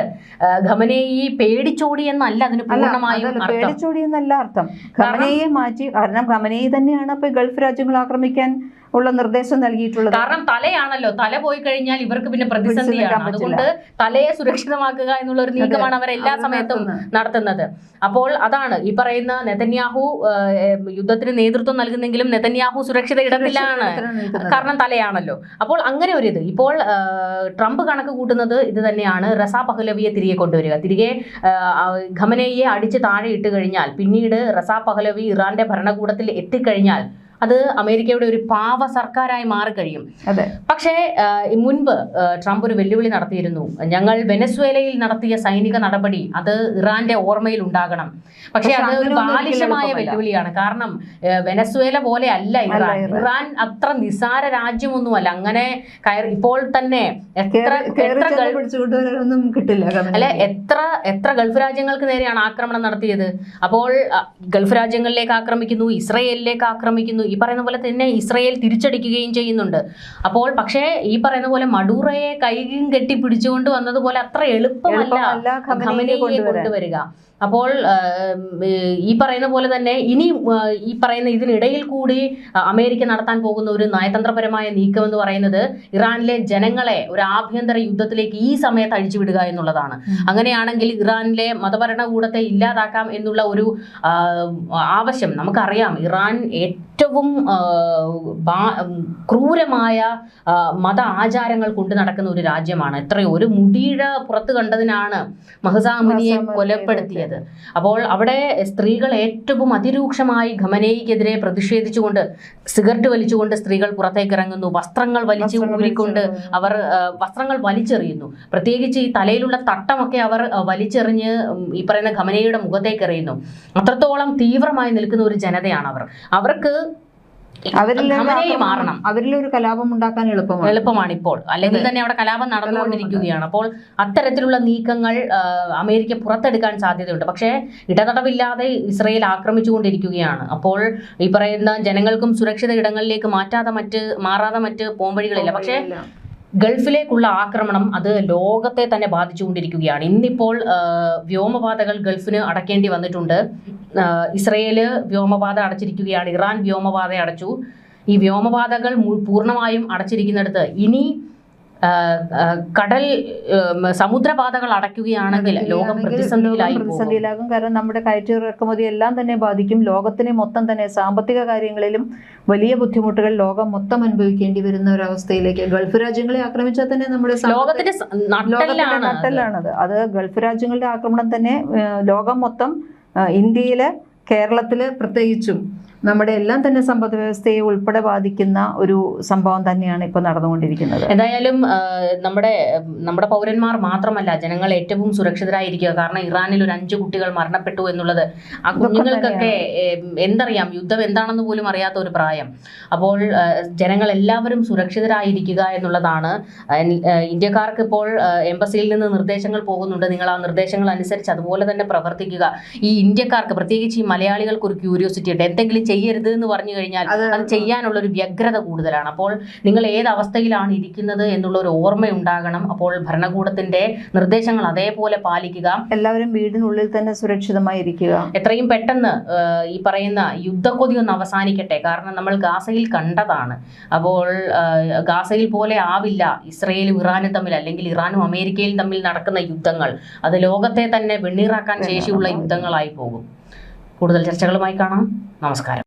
ഖമനേയി പേടിച്ചോടി എന്നല്ല അതിന് പൂർണ്ണമായും പേടിച്ചോടി എന്നല്ല അർത്ഥം. ഖമനേയിയെ മാറ്റി, കാരണം ഖമനേയി തന്നെയാണ് ഇപ്പൊ ഗൾഫ് രാജ്യങ്ങൾ ആക്രമിക്കാൻ ഉള്ള നിർദ്ദേശം നൽകിയിട്ടുള്ളത്. കാരണം തലയാണല്ലോ, തല പോയി കഴിഞ്ഞാൽ ഇവർക്ക് പിന്നെ പ്രതിസന്ധിയാണ്. അതുകൊണ്ട് തലയെ സുരക്ഷിതമാക്കുക എന്നുള്ള ഒരു നീക്കമാണ് അവർ എല്ലാ സമയത്തും നടത്തുന്നത്. അപ്പോൾ അതാണ് ഈ പറയുന്ന നെതന്യാഹു യുദ്ധത്തിന് നേതൃത്വം നൽകുന്നെങ്കിലും നെതന്യാഹു സുരക്ഷിത ഇടത്തിലാണ്, കാരണം തലയാണല്ലോ. അപ്പോൾ അങ്ങനെ ഒരു ഇത് ഇപ്പോൾ ട്രംപ് കണക്ക് കൂട്ടുന്നത് ഇത് തന്നെയാണ്, റസാ പഹ്ലവിയെ തിരികെ കൊണ്ടുവരിക. തിരികെ ഖമനേയിയെ അടിച്ച് താഴെ ഇട്ട് കഴിഞ്ഞാൽ പിന്നീട് റസാ പഹ്ലവി ഇറാന്റെ ഭരണകൂടത്തിൽ എത്തിക്കഴിഞ്ഞാൽ അത് അമേരിക്കയുടെ ഒരു പാവ സർക്കാരായി മാറിക്കഴിയും. പക്ഷേ മുൻപ് ട്രംപ് ഒരു വെല്ലുവിളി നടത്തിയിരുന്നു, ഞങ്ങൾ വെനസ്വേലയിൽ നടത്തിയ സൈനിക നടപടി അത് ഇറാന്റെ ഓർമ്മയിൽ ഉണ്ടാകണം. പക്ഷേ അത് ഒരു ബാലിശമായ വെല്ലുവിളിയാണ്. കാരണം വെനസ്വേല പോലെ അല്ല ഇറാൻ അത്ര നിസാര രാജ്യമൊന്നുമല്ല. അങ്ങനെ ഇപ്പോൾ തന്നെ എത്ര ഗൾഫ് രാജ്യങ്ങൾക്ക് നേരെയാണ് ആക്രമണം നടത്തിയത്. അപ്പോൾ ഗൾഫ് രാജ്യങ്ങളിലേക്ക് ആക്രമിക്കുന്നു, ഇസ്രയേലിലേക്ക് ആക്രമിക്കുന്നു. ഈ പറയുന്ന പോലെ തന്നെ ഇസ്രയേൽ തിരിച്ചടിക്കുകയും ചെയ്യുന്നുണ്ട്. അപ്പോൾ പക്ഷേ ഈ പറയുന്ന പോലെ മഡൂറയെ കൈയും കെട്ടി പിടിച്ചുകൊണ്ട് വന്നതുപോലെ അത്ര എളുപ്പമല്ല ഖമനേയിയെ കൊണ്ടുവരിക. അപ്പോൾ ഈ പറയുന്ന പോലെ തന്നെ ഇനി ഈ പറയുന്ന ഇതിനിടയിൽ കൂടി അമേരിക്ക നടത്താൻ പോകുന്ന ഒരു നയതന്ത്രപരമായ നീക്കം എന്ന് പറയുന്നത് ഇറാനിലെ ജനങ്ങളെ ഒരു ആഭ്യന്തര യുദ്ധത്തിലേക്ക് ഈ സമയത്ത് അഴിച്ചുവിടുക എന്നുള്ളതാണ്. അങ്ങനെയാണെങ്കിൽ ഇറാനിലെ മതഭരണകൂടത്തെ ഇല്ലാതാക്കാം എന്നുള്ള ഒരു ആവശ്യം നമുക്കറിയാം. ഇറാൻ ഏറ്റവും ക്രൂരമായ മത ആചാരങ്ങൾ കൊണ്ട് നടക്കുന്ന ഒരു രാജ്യമാണ്. എത്രയോ ഒരു മുടിയിഴ പുറത്തു കണ്ടതിനാണ് മഹ്സാ അമിനിയെ കൊലപ്പെടുത്തിയത്. അപ്പോൾ അവിടെ സ്ത്രീകൾ ഏറ്റവും അതിരൂക്ഷമായി ഖമനേയിക്കെതിരെ പ്രതിഷേധിച്ചുകൊണ്ട് സിഗരറ്റ് വലിച്ചുകൊണ്ട് സ്ത്രീകൾ പുറത്തേക്ക് ഇറങ്ങുന്നു. വസ്ത്രങ്ങൾ വലിച്ചു ഊരിക്കൊണ്ട് അവർ വസ്ത്രങ്ങൾ വലിച്ചെറിയുന്നു. പ്രത്യേകിച്ച് ഈ തലയിലുള്ള തട്ടമൊക്കെ അവർ വലിച്ചെറിഞ്ഞ് ഈ പറയുന്ന ഖമനേയിയുടെ മുഖത്തേക്ക് എറിയുന്നു. അത്രത്തോളം തീവ്രമായി നിൽക്കുന്ന ഒരു ജനതയാണ് അവർ. അവർക്ക് അവരിലൊരു കലാപം ഉണ്ടാക്കാൻ എളുപ്പമാണ് ഇപ്പോൾ. അല്ലെങ്കിൽ തന്നെ അവിടെ കലാപം നടന്നുകൊണ്ടിരിക്കുകയാണ്. അപ്പോൾ അത്തരത്തിലുള്ള നീക്കങ്ങൾ അമേരിക്ക പുറത്തെടുക്കാൻ സാധ്യതയുണ്ട്. പക്ഷേ ഇടതടവില്ലാതെ ഇസ്രയേൽ ആക്രമിച്ചുകൊണ്ടിരിക്കുകയാണ്. അപ്പോൾ ഈ പറയുന്ന ജനങ്ങൾക്കും സുരക്ഷിത ഇടങ്ങളിലേക്ക് മാറാതെ മറ്റ് പോംവഴികളില്ല. പക്ഷേ ഗൾഫിലേക്കുള്ള ആക്രമണം അത് ലോകത്തെ തന്നെ ബാധിച്ചുകൊണ്ടിരിക്കുകയാണ്. ഇന്നിപ്പോൾ വ്യോമപാതകൾ ഗൾഫിന് അടയ്ക്കേണ്ടി വന്നിട്ടുണ്ട്. ഇസ്രയേല് വ്യോമപാത അടച്ചിരിക്കുകയാണ്, ഇറാൻ വ്യോമപാത അടച്ചു. ഈ വ്യോമപാതകൾ പൂർണ്ണമായും അടച്ചിരിക്കുന്നിടത്ത് ഇനി സമുദ്രപാതകൾ അടയ്ക്കുകയാണെങ്കിൽ ലോകം പ്രതിസന്ധിയിലാകും. കാരണം നമ്മുടെ കയറ്റിറക്കുമതി എല്ലാം തന്നെ ബാധിക്കും. ലോകത്തിനെ മൊത്തം തന്നെ സാമ്പത്തിക കാര്യങ്ങളിലും വലിയ ബുദ്ധിമുട്ടുകൾ ലോകം മൊത്തം അനുഭവിക്കേണ്ടി വരുന്ന ഒരു അവസ്ഥയിലേക്ക് ഗൾഫ് രാജ്യങ്ങളെ ആക്രമിച്ചാൽ തന്നെ നമ്മുടെ ലോകത്തിന്റെ നട്ടെല്ലാണത്. അത് ഗൾഫ് രാജ്യങ്ങളുടെ ആക്രമണം തന്നെ ലോകം മൊത്തം, ഇന്ത്യയില് കേരളത്തില് പ്രത്യേകിച്ചും നമ്മുടെ എല്ലാം തന്നെ സമ്പദ് വ്യവസ്ഥയെ ഉൾപ്പെടെ ബാധിക്കുന്ന ഒരു സംഭവം തന്നെയാണ് ഇപ്പോൾ നടന്നുകൊണ്ടിരിക്കുന്നത്. എന്തായാലും നമ്മുടെ പൗരന്മാർ മാത്രമല്ല, ജനങ്ങൾ ഏറ്റവും സുരക്ഷിതരായിരിക്കുക. കാരണം ഇറാനിൽ ഒരു 5 കുട്ടികൾ മരണപ്പെട്ടു എന്നുള്ളത് ആ കുഞ്ഞുങ്ങൾക്കൊക്കെ എന്തറിയാം, യുദ്ധം എന്താണെന്ന് പോലും അറിയാത്ത ഒരു പ്രായം. അപ്പോൾ ജനങ്ങൾ എല്ലാവരും സുരക്ഷിതരായിരിക്കുക എന്നുള്ളതാണ്. ഇന്ത്യക്കാർക്ക് ഇപ്പോൾ എംബസിയിൽ നിന്ന് നിർദ്ദേശങ്ങൾ പോകുന്നുണ്ട്. നിങ്ങൾ ആ നിർദ്ദേശങ്ങൾ അനുസരിച്ച് അതുപോലെ തന്നെ പ്രവർത്തിക്കുക. ഈ ഇന്ത്യക്കാർക്ക്, പ്രത്യേകിച്ച് ഈ മലയാളികൾക്ക് ഒരു ക്യൂരിയോസിറ്റി ഉണ്ട്. എന്തെങ്കിലും ചെയ്യരുത് എന്ന് പറഞ്ഞു കഴിഞ്ഞാൽ അത് ചെയ്യാനുള്ള ഒരു വ്യഗ്രത കൂടുതലാണ്. അപ്പോൾ നിങ്ങൾ ഏത് അവസ്ഥയിലാണ് ഇരിക്കുന്നത് എന്നുള്ള ഒരു ഓർമ്മ ഉണ്ടാകണം. അപ്പോൾ ഭരണകൂടത്തിന്റെ നിർദ്ദേശങ്ങൾ അതേപോലെ പാലിക്കുക. എല്ലാവരും വീടിനുള്ളിൽ തന്നെ സുരക്ഷിതമായി ഇരിക്കുക. എത്രയും പെട്ടെന്ന് ഈ പറയുന്ന യുദ്ധക്കൊതി ഒന്ന് അവസാനിക്കട്ടെ. കാരണം നമ്മൾ ഗാസയിൽ കണ്ടതാണ്. അപ്പോൾ ഗാസയിൽ പോലെ ആവില്ല ഇസ്രയേലും ഇറാനും തമ്മിൽ, അല്ലെങ്കിൽ ഇറാനും അമേരിക്കയും തമ്മിൽ നടക്കുന്ന യുദ്ധങ്ങൾ. അത് ലോകത്തെ തന്നെ വെണ്ണീറാക്കാൻ ശേഷിയുള്ള യുദ്ധങ്ങളായി പോകും. കൂടുതൽ ചർച്ചകളുമായി കാണാം. നമസ്കാരം.